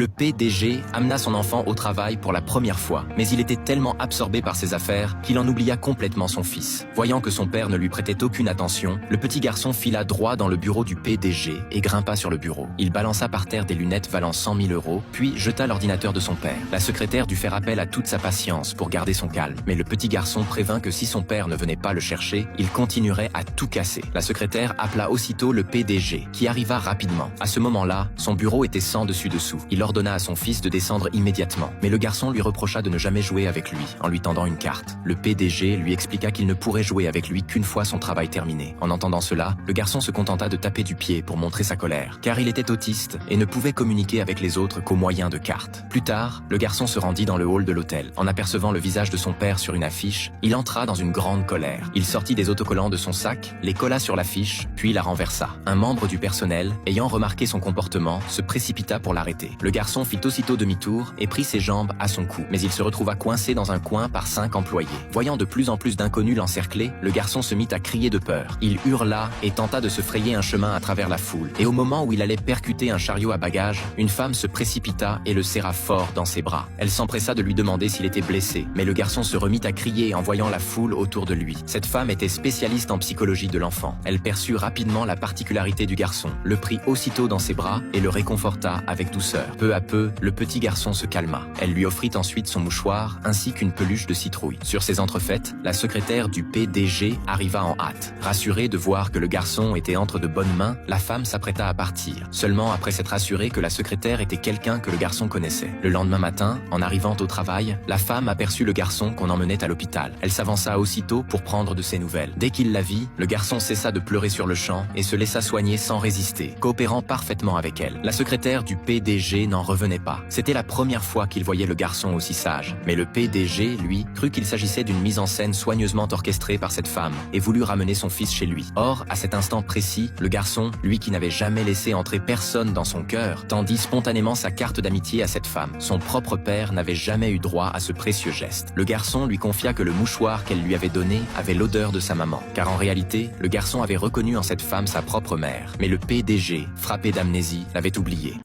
Le PDG amena son enfant au travail pour la première fois, mais il était tellement absorbé par ses affaires qu'il en oublia complètement son fils. Voyant que son père ne lui prêtait aucune attention, le petit garçon fila droit dans le bureau du PDG et grimpa sur le bureau. Il balança par terre des lunettes valant 100 000 €, puis jeta l'ordinateur de son père. La secrétaire dut faire appel à toute sa patience pour garder son calme, mais le petit garçon prévint que si son père ne venait pas le chercher, il continuerait à tout casser. La secrétaire appela aussitôt le PDG, qui arriva rapidement. À ce moment-là, son bureau était sans dessus-dessous. Il ordonna à son fils de descendre immédiatement, mais le garçon lui reprocha de ne jamais jouer avec lui, en lui tendant une carte. Le PDG lui expliqua qu'il ne pourrait jouer avec lui qu'une fois son travail terminé. En entendant cela, le garçon se contenta de taper du pied pour montrer sa colère, car il était autiste et ne pouvait communiquer avec les autres qu'au moyen de cartes. Plus tard, le garçon se rendit dans le hall de l'hôtel. En apercevant le visage de son père sur une affiche, il entra dans une grande colère. Il sortit des autocollants de son sac, les colla sur l'affiche, puis la renversa. Un membre du personnel, ayant remarqué son comportement, se précipita pour l'arrêter. Le garçon fit aussitôt demi-tour et prit ses jambes à son cou, mais il se retrouva coincé dans un coin par 5 employés. Voyant de plus en plus d'inconnus l'encercler, le garçon se mit à crier de peur. Il hurla et tenta de se frayer un chemin à travers la foule. Et au moment où il allait percuter un chariot à bagages, une femme se précipita et le serra fort dans ses bras. Elle s'empressa de lui demander s'il était blessé, mais le garçon se remit à crier en voyant la foule autour de lui. Cette femme était spécialiste en psychologie de l'enfant. Elle perçut rapidement la particularité du garçon, le prit aussitôt dans ses bras et le réconforta avec douceur. Peu à peu, le petit garçon se calma. Elle lui offrit ensuite son mouchoir ainsi qu'une peluche de citrouille. Sur ces entrefaites, la secrétaire du PDG arriva en hâte. Rassurée de voir que le garçon était entre de bonnes mains, la femme s'apprêta à partir. Seulement après s'être assurée que la secrétaire était quelqu'un que le garçon connaissait. Le lendemain matin, en arrivant au travail, la femme aperçut le garçon qu'on emmenait à l'hôpital. Elle s'avança aussitôt pour prendre de ses nouvelles. Dès qu'il la vit, le garçon cessa de pleurer sur le champ et se laissa soigner sans résister, coopérant parfaitement avec elle. La secrétaire du PDG n'en revenait pas. C'était la première fois qu'il voyait le garçon aussi sage. Mais le PDG, lui, crut qu'il s'agissait d'une mise en scène soigneusement orchestrée par cette femme et voulut ramener son fils chez lui. Or, à cet instant précis, le garçon, lui qui n'avait jamais laissé entrer personne dans son cœur, tendit spontanément sa carte d'amitié à cette femme. Son propre père n'avait jamais eu droit à ce précieux geste. Le garçon lui confia que le mouchoir qu'elle lui avait donné avait l'odeur de sa maman, car en réalité, le garçon avait reconnu en cette femme sa propre mère. Mais le PDG, frappé d'amnésie, l'avait oublié.